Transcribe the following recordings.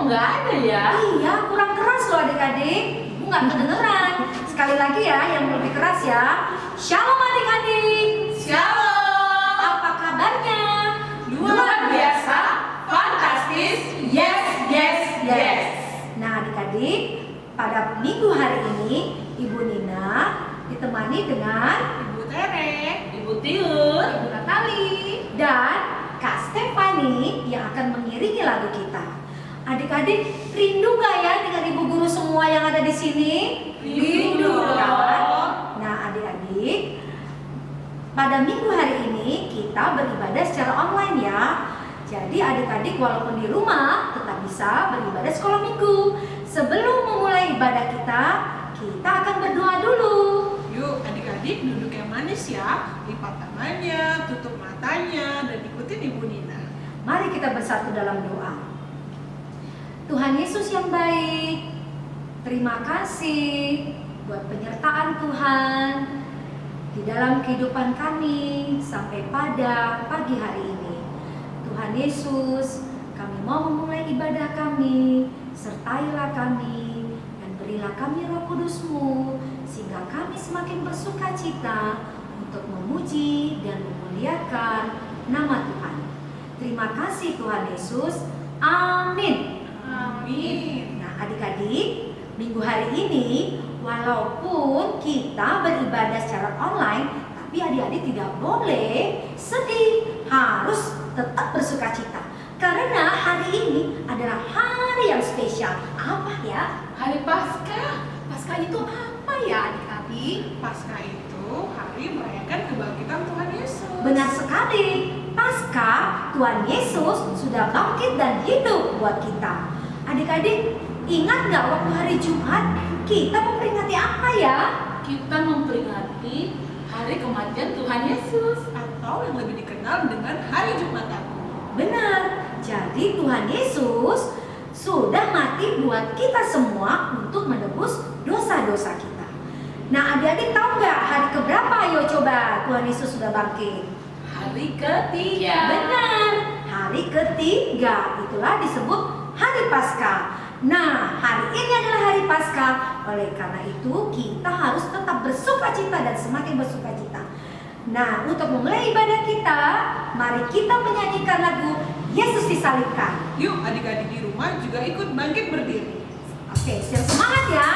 nggak ada ya? Iya, kurang keras loh adik-adik. Ibu nggak kedengeran. Sekali lagi ya, yang lebih keras ya. Shalom adik-adik. Shalom. Apa kabarnya? Luar biasa, fantastis, yes, yes, yes. Nah adik-adik, pada minggu hari ini Ibu Nina ditemani dengan Ibu Tere, Ibu Tiur, Ibu Natali, dan Kak Stefani yang akan mengiringi lagu kita. Adik-adik, rindu gak ya dengan ibu guru semua yang ada di sini? Rindu dong. Nah adik-adik, pada minggu hari ini kita beribadah secara online ya. Jadi adik-adik walaupun di rumah tetap bisa beribadah sekolah minggu. Sebelum memulai ibadah kita akan berdoa dulu. Yuk adik-adik duduk yang manis ya. Lipat tangannya, tutup matanya, dan ikutin Ibu Nina. Mari kita bersatu dalam doa. Tuhan Yesus yang baik, terima kasih buat penyertaan Tuhan di dalam kehidupan kami sampai pada pagi hari ini. Tuhan Yesus, kami mau memulai ibadah kami, sertailah kami, dan berilah kami Roh Kudus-Mu, sehingga kami semakin bersuka cita untuk memuji dan memuliakan nama Tuhan. Terima kasih Tuhan Yesus, amin. Amin. Nah adik-adik, minggu hari ini walaupun kita beribadah secara online, tapi adik-adik tidak boleh sedih, harus tetap bersuka cita. Karena hari ini adalah hari yang spesial. Apa ya? Hari Paskah. Paskah itu apa ya adik-adik? Paskah itu hari merayakan kebangkitan Tuhan Yesus. Benar sekali, Paskah Tuhan Yesus sudah bangkit dan hidup buat kita. Adik-adik, ingat nggak waktu hari Jumat kita memperingati apa ya? Kita memperingati hari kematian Tuhan Yesus, atau yang lebih dikenal dengan hari Jumat Agung. Benar, jadi Tuhan Yesus sudah mati buat kita semua untuk menebus dosa-dosa kita. Nah adik-adik tahu nggak hari keberapa? Ayo coba Tuhan Yesus sudah bangkit. Hari ketiga. Benar, hari ketiga, itulah disebut hari Paskah. Nah, hari ini adalah hari Paskah. Oleh karena itu, kita harus tetap bersuka cita dan semakin bersuka cita. Nah, untuk memulai ibadah kita, mari kita menyanyikan lagu Yesus Disalibkan. Yuk adik-adik di rumah juga ikut bangkit berdiri. Oke, siap semangat ya.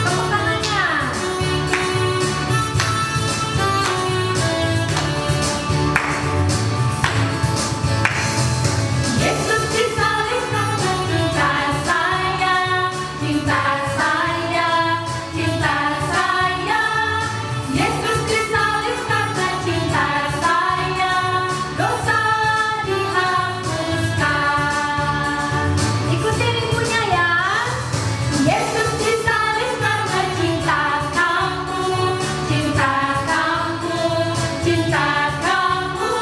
Tepuk tangannya. Yesus disalibkan cinta saya, cinta saya, cinta saya. Yesus disalibkan cinta saya, dosa dihapuskan. Ikutin ibunya ya. Yesus disalibkan cinta kamu, cinta kamu, cinta kamu.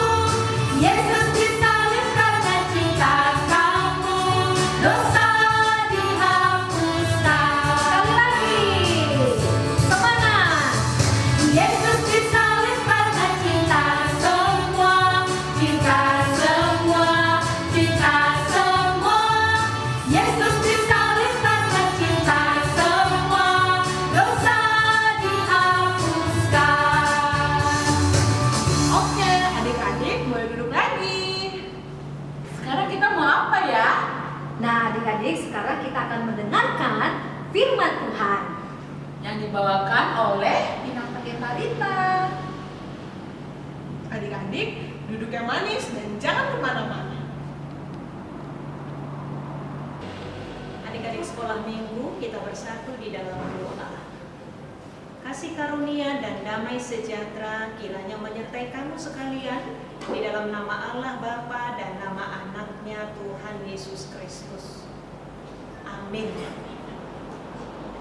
Yesus disalibkan cinta kamu, dosa dihapuskan. Sekali lagi, semangat. Yesus disalibkan cinta semua, cinta semua, cinta semua. Yesus disalibkan cinta semua, dosa dihapuskan. Oke, adik-adik boleh duduk lagi. Sekarang kita mau apa ya? Nah adik-adik, sekarang kita akan mendengarkan firman Tuhan Yang dibawakan oleh Bintang Pendeta Rita. adik-adik duduk yang manis dan jangan kemana-mana. Adik-adik sekolah minggu, kita bersatu di dalam doa. Kasih karunia dan damai sejahtera kiranya menyertai kamu sekalian di dalam nama Allah Bapa dan nama anaknya Tuhan Yesus Kristus. Amin.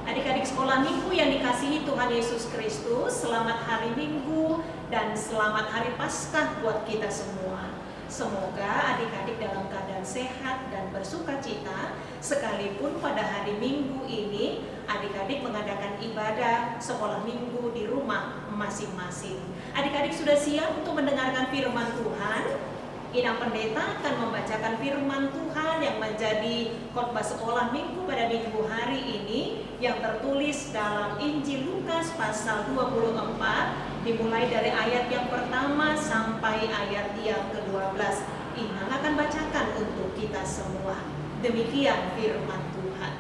Adik-adik sekolah minggu yang dikasihi Tuhan Yesus Kristus, selamat hari Minggu dan selamat hari Paskah buat kita semua. Semoga adik-adik dalam keadaan sehat dan bersuka cita, sekalipun pada hari Minggu ini adik-adik mengadakan ibadah sekolah minggu di rumah masing-masing. Adik-adik sudah siap untuk mendengarkan firman Tuhan? Inang Pendeta akan membacakan firman Tuhan yang menjadi khotbah sekolah minggu pada minggu hari ini yang tertulis dalam Injil Lukas pasal 24 dimulai dari ayat yang pertama sampai ayat yang ke-12. Inang akan bacakan untuk kita semua. Demikian firman Tuhan.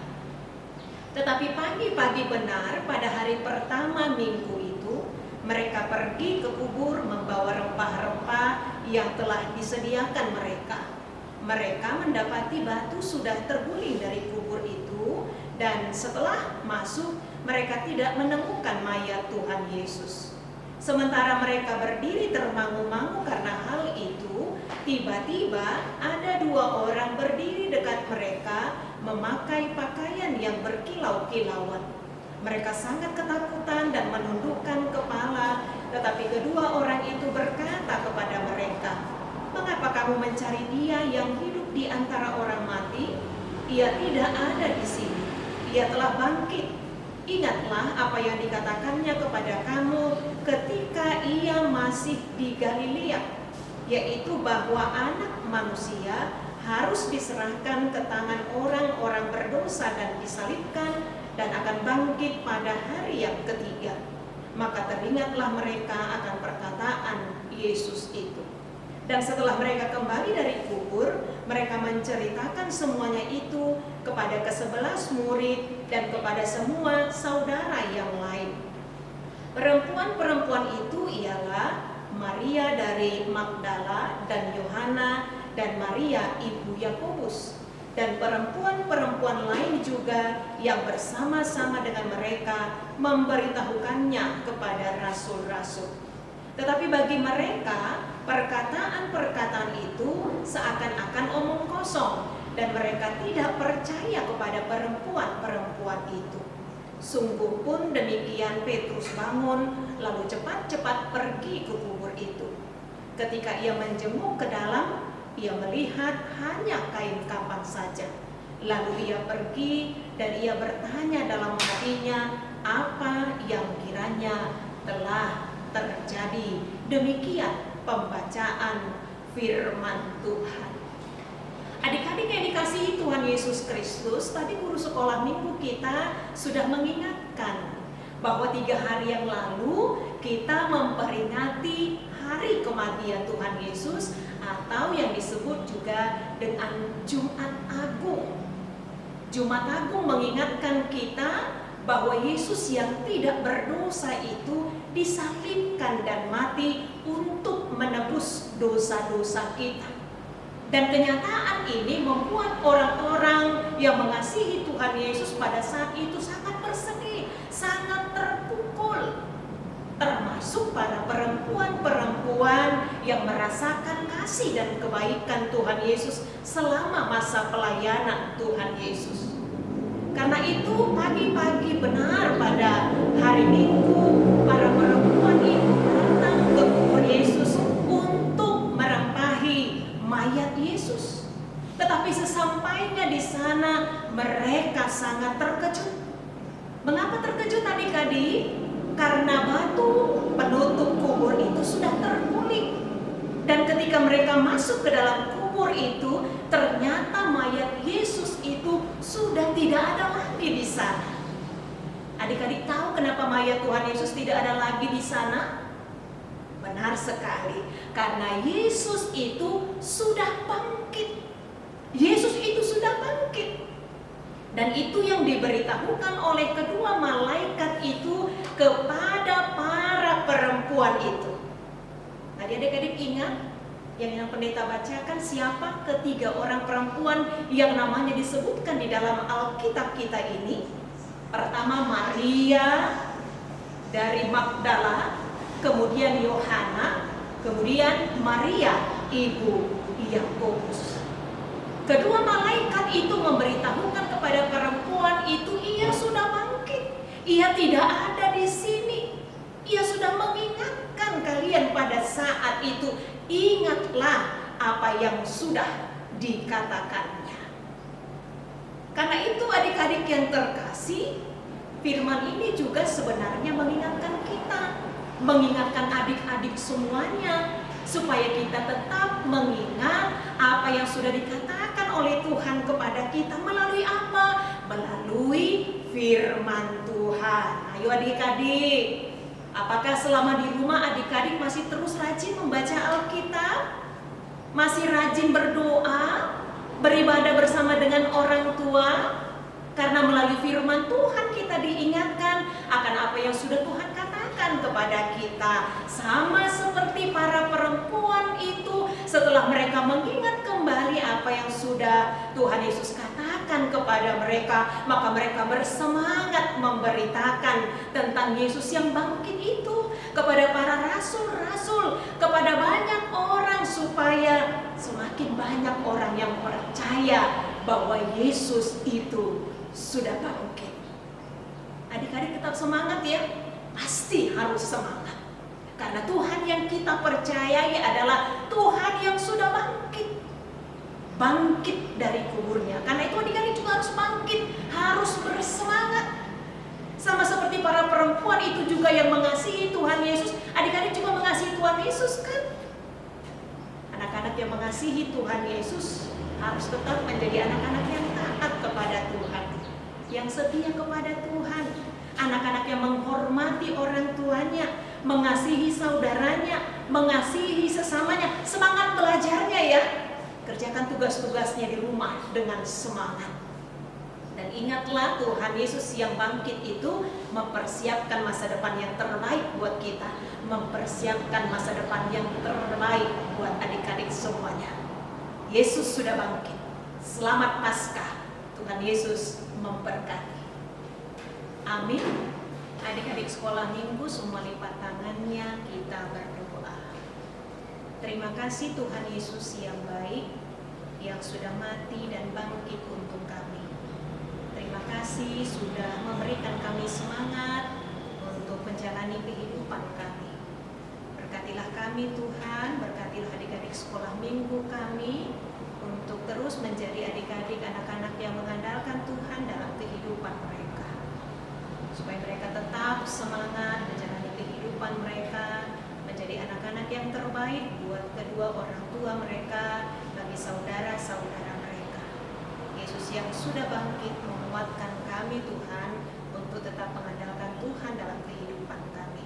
Tetapi pagi-pagi benar pada hari pertama minggu itu, mereka pergi ke kubur membawa rempah-rempah yang telah disediakan mereka. Mereka mendapati batu sudah terguling dari kubur itu, dan setelah masuk mereka tidak menemukan mayat Tuhan Yesus. Sementara mereka berdiri termangu-mangu karena hal itu, tiba-tiba ada dua orang berdiri dekat mereka memakai pakaian yang berkilau-kilauan. Mereka sangat ketakutan dan menundukkan kepala, tetapi kedua orang itu berkata kepada mereka, "Mengapa kamu mencari Dia yang hidup di antara orang mati? Ia tidak ada di sini. Ia telah bangkit. Ingatlah apa yang dikatakannya kepada kamu ketika Ia masih di Galilea, yaitu bahwa Anak Manusia harus diserahkan ke tangan orang-orang berdosa dan disalibkan, dan akan bangkit pada hari yang ketiga." Maka teringatlah mereka akan perkataan Yesus itu. Dan setelah mereka kembali dari kubur, mereka menceritakan semuanya itu kepada ke-11 murid dan kepada semua saudara yang lain. Perempuan-perempuan itu ialah Maria dari Magdala dan Yohana dan Maria ibu Yakobus, dan perempuan-perempuan lain juga yang bersama-sama dengan mereka memberitahukannya kepada rasul-rasul. Tetapi bagi mereka, perkataan-perkataan itu seakan-akan omong kosong, dan mereka tidak percaya kepada perempuan-perempuan itu. Sungguh pun demikian, Petrus bangun, lalu cepat-cepat pergi ke kubur itu. Ketika ia menjenguk ke dalam, ia melihat hanya kain kafan saja. Lalu ia pergi dan ia bertanya dalam hatinya apa yang kiranya telah terjadi. Demikian pembacaan firman Tuhan. Adik-adik yang dikasihi Tuhan Yesus Kristus, tadi guru sekolah minggu kita sudah mengingatkan bahwa 3 hari yang lalu kita memperingati hari kematian Tuhan Yesus, atau yang disebut juga dengan Jumat Agung. Jumat Agung mengingatkan kita bahwa Yesus yang tidak berdosa itu disalibkan dan mati untuk menebus dosa-dosa kita. Dan kenyataan ini membuat orang-orang yang mengasihi Tuhan Yesus pada saat itu sangat bersedih, sangat terpukul. Termasuk para perempuan-perempuan yang merasakan kasih dan kebaikan Tuhan Yesus selama masa pelayanan Tuhan Yesus. Karena itu pagi-pagi benar pada hari Minggu, para perempuan itu datang ke kubur Yesus untuk merempahi mayat Yesus. Tetapi sesampainya di sana mereka sangat terkejut. Mengapa terkejut adik-adik? Karena batu penutup kubur itu sudah terguling. Dan ketika mereka masuk ke dalam kubur itu, ternyata mayat Yesus itu sudah tidak ada lagi di sana. Adik-adik tahu kenapa mayat Tuhan Yesus tidak ada lagi di sana? Benar sekali, karena Yesus itu sudah bangkit. Yesus itu sudah bangkit. Dan itu yang diberitahukan oleh kedua malaikat itu kepada para perempuan itu. Nah, adik-adik ingat yang pendeta bacakan siapa ketiga orang perempuan yang namanya disebutkan di dalam Alkitab kita ini? Pertama Maria dari Magdala, kemudian Yohana, kemudian Maria ibu Yakobus. Kedua malaikat itu memberitahukan kepada perempuan itu, ia sudah bangkit, ia tidak ada di sini. Ia sudah mengingatkan kalian pada saat itu, ingatlah apa yang sudah dikatakannya. Karena itu adik-adik yang terkasih, firman ini juga sebenarnya mengingatkan kita, mengingatkan adik-adik semuanya, supaya kita tetap mengingat apa yang sudah dikatakan oleh Tuhan kepada kita melalui apa? Melalui firman Tuhan. Ayo adik-adik, apakah selama di rumah adik-adik masih terus rajin membaca Alkitab? Masih rajin berdoa, beribadah bersama dengan orang tua? Karena melalui firman Tuhan kita diingatkan akan apa yang sudah Tuhan katakan kepada kita. Sama seperti para perempuan itu, setelah mereka mengingat kembali apa yang sudah Tuhan Yesus katakan kepada mereka, maka mereka bersemangat memberitakan tentang Yesus yang bangkit itu kepada para rasul-rasul, kepada banyak orang, supaya semakin banyak orang yang percaya bahwa Yesus itu sudah bangkit. Adik-adik tetap semangat ya, pasti harus semangat. Karena Tuhan yang kita percayai adalah Tuhan yang sudah bangkit. Bangkit dari kuburnya. Karena itu adik-adik juga harus bangkit, harus bersemangat. Sama seperti para perempuan itu juga yang mengasihi Tuhan Yesus. Adik-adik juga mengasihi Tuhan Yesus kan? Anak-anak yang mengasihi Tuhan Yesus harus tetap menjadi anak-anak yang taat kepada Tuhan, yang setia kepada Tuhan, anak-anak yang menghormati orang tuanya, mengasihi saudaranya, mengasihi sesamanya, semangat belajarnya ya, kerjakan tugas-tugasnya di rumah dengan semangat. Dan ingatlah Tuhan Yesus yang bangkit itu mempersiapkan masa depan yang terbaik buat kita, mempersiapkan masa depan yang terbaik buat adik-adik semuanya. Yesus sudah bangkit. Selamat Paskah. Tuhan Yesus memberkati. Amin. Adik-adik sekolah minggu semua lipat tangannya, kita berdoa. Terima kasih Tuhan Yesus yang baik, yang sudah mati dan bangkit untuk kami. Terima kasih sudah memberikan kami semangat untuk menjalani kehidupan kami. Berkatilah kami Tuhan, berkatilah adik-adik sekolah minggu kami, untuk terus menjadi adik-adik anak-anak yang mengandalkan Tuhan dalam kehidupan mereka, supaya mereka tetap semangat menjalani kehidupan mereka, menjadi anak-anak yang terbaik buat kedua orang tua mereka, bagi saudara-saudara mereka. Yesus yang sudah bangkit menguatkan kami Tuhan untuk tetap mengandalkan Tuhan dalam kehidupan kami.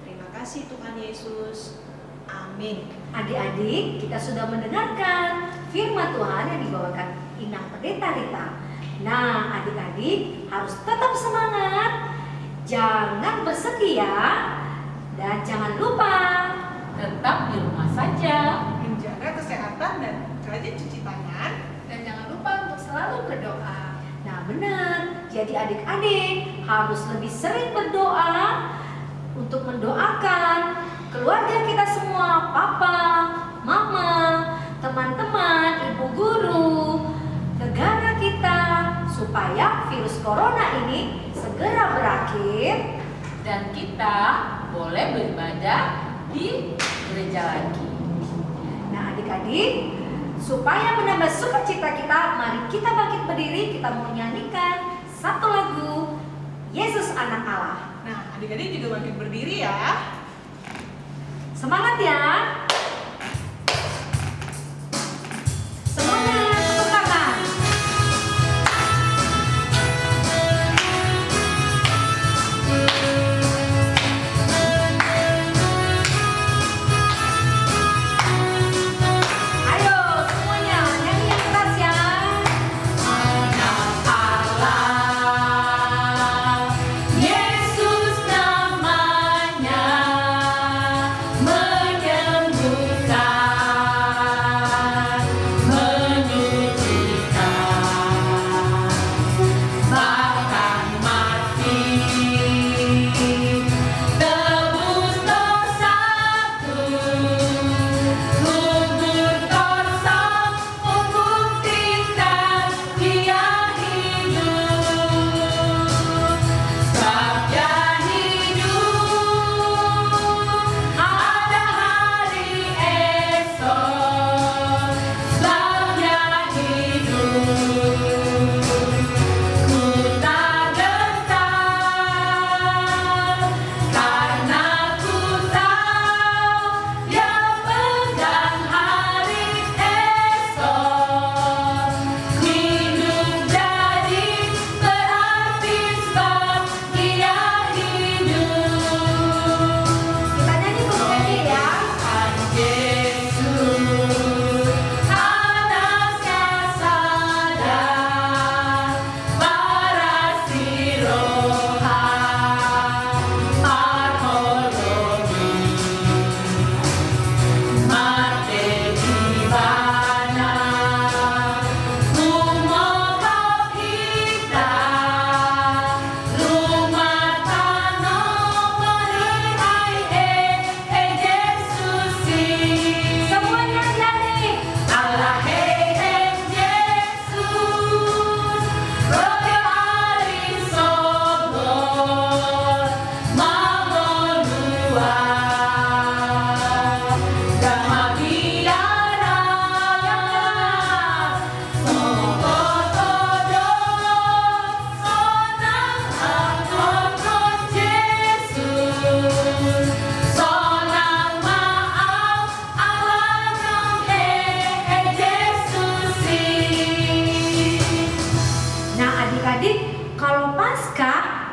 Terima kasih Tuhan Yesus. Amin. Adik-adik, kita sudah mendengarkan firman Tuhan yang dibawakan Inang Pendeta Rita. Nah, adik-adik harus tetap semangat, jangan bersedih ya, dan jangan lupa Tetap di rumah saja. Menjaga kesehatan dan rajin cuci tangan. Dan jangan lupa untuk selalu berdoa. Nah benar, jadi adik-adik harus lebih sering berdoa untuk mendoakan keluarga kita semua, papa, mama, teman-teman, ibu guru, negara kita, supaya virus corona ini segera berakhir Dan kita boleh beribadah di gereja lagi. Nah adik-adik, supaya menambah sukacita kita, mari kita bangkit berdiri, kita mau nyanyikan satu lagu Yesus Anak Allah. Nah, adik-adik juga bangkit berdiri ya. Semangat ya. Semangat, tepuk tangan. Ayo semuanya nyanyi yang keras ya. Anak Allah, Yesus namanya, menyembuhkan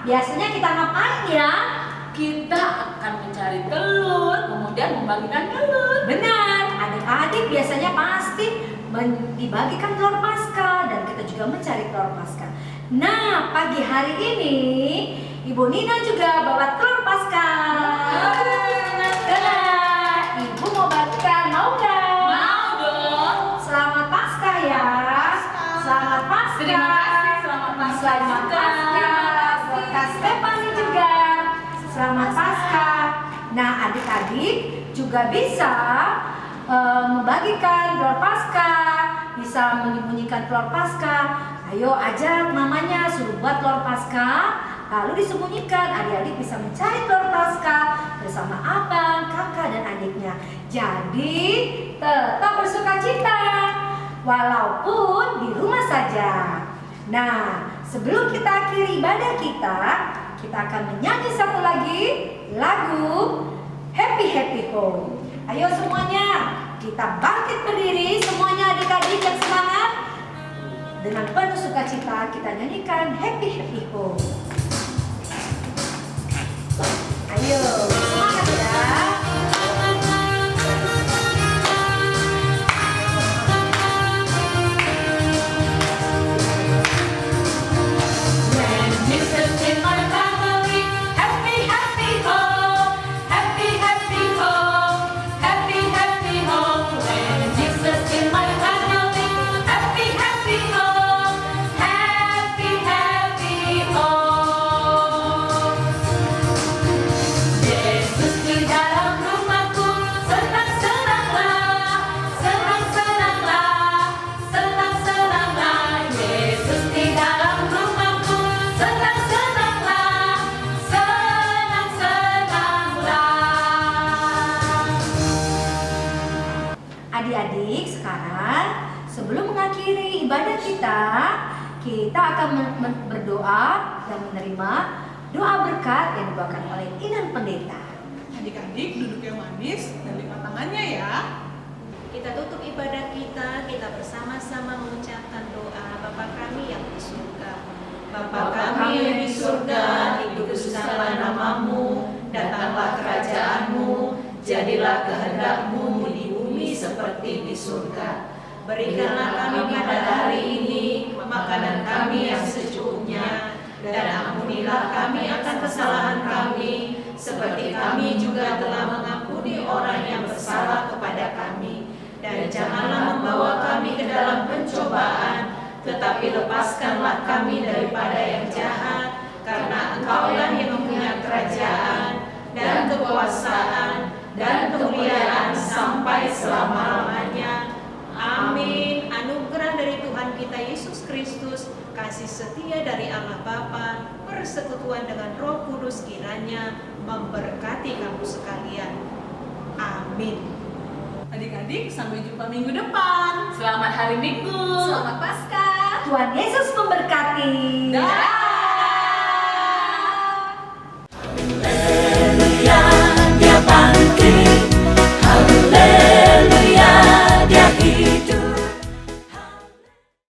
biasanya kita ngapain ya? Kita akan mencari telur, kemudian membagikan telur. Benar, adik-adik biasanya pasti dibagikan telur Paskah dan kita juga mencari telur Paskah. Nah, pagi hari ini Ibu Nina juga bawa telur Paskah. Nah, Ibu mau bagikan, mau nggak? Mau dong. Selamat Paskah ya. Selamat Paskah. Terima kasih, selamat Paskah. Selamat Paskah. Buat Kak Stefani juga. Selamat Paskah. Nah, adik-adik juga bisa membagikan telur Paskah, bisa menyembunyikan telur Paskah. Ayo ajak mamanya suruh buat telur Paskah, lalu disembunyikan. Adik-adik bisa mencari telur Paskah bersama abang, kakak, dan adiknya. Jadi tetap bersukacita walaupun di rumah saja. Nah, sebelum kita akhiri ibadah kita akan menyanyi satu lagi lagu Happy Happy Home. Ayo semuanya, kita bangkit berdiri, semuanya adik-adik yang semangat. Dengan penuh sukacita kita nyanyikan Happy Happy Home. Ayo, semangat ya. When Jesus in my family, happy, happy home, happy, happy home, happy, happy home. When Jesus in my family, happy, happy home, happy, happy home. Yesus di dalam rumahku, senang-senanglah, senang-senanglah, senang-senanglah. Yesus di dalam rumahku, senang-senanglah, senang-senanglah. Adik-adik, sekarang sebelum mengakhiri ibadah kita akan berdoa dan menerima doa berkat yang dibawakan oleh Inan Pendeta. Adik-adik duduk yang manis dan lipat tangannya ya. Kita tutup ibadah kita bersama-sama mengucapkan doa Bapa kami yang di surga. Bapa kami yang di surga, dikuduskanlah namamu, datanglah kerajaanmu, jadilah kehendakmu di bumi seperti di surga. Berikanlah kami pada hari ini makanan kami yang secukupnya, dan ampunilah kami akan kesalahan kami, seperti kami juga telah mengampuni orang yang bersalah kepada kami. Dan janganlah membawa kami ke dalam pencobaan, tetapi lepaskanlah kami daripada yang jahat, karena Engkaulah yang mempunyai kerajaan, dan kekuasaan, dan kemuliaan sampai selama-lamanya. Amin. Anugerah dari Tuhan kita Yesus Kristus, kasih setia dari Allah Bapa, persekutuan dengan Roh Kudus kiranya memberkati kamu sekalian. Amin. Adik-adik sampai jumpa minggu depan. Selamat hari Minggu. Selamat Paskah. Tuhan Yesus memberkati. Dah.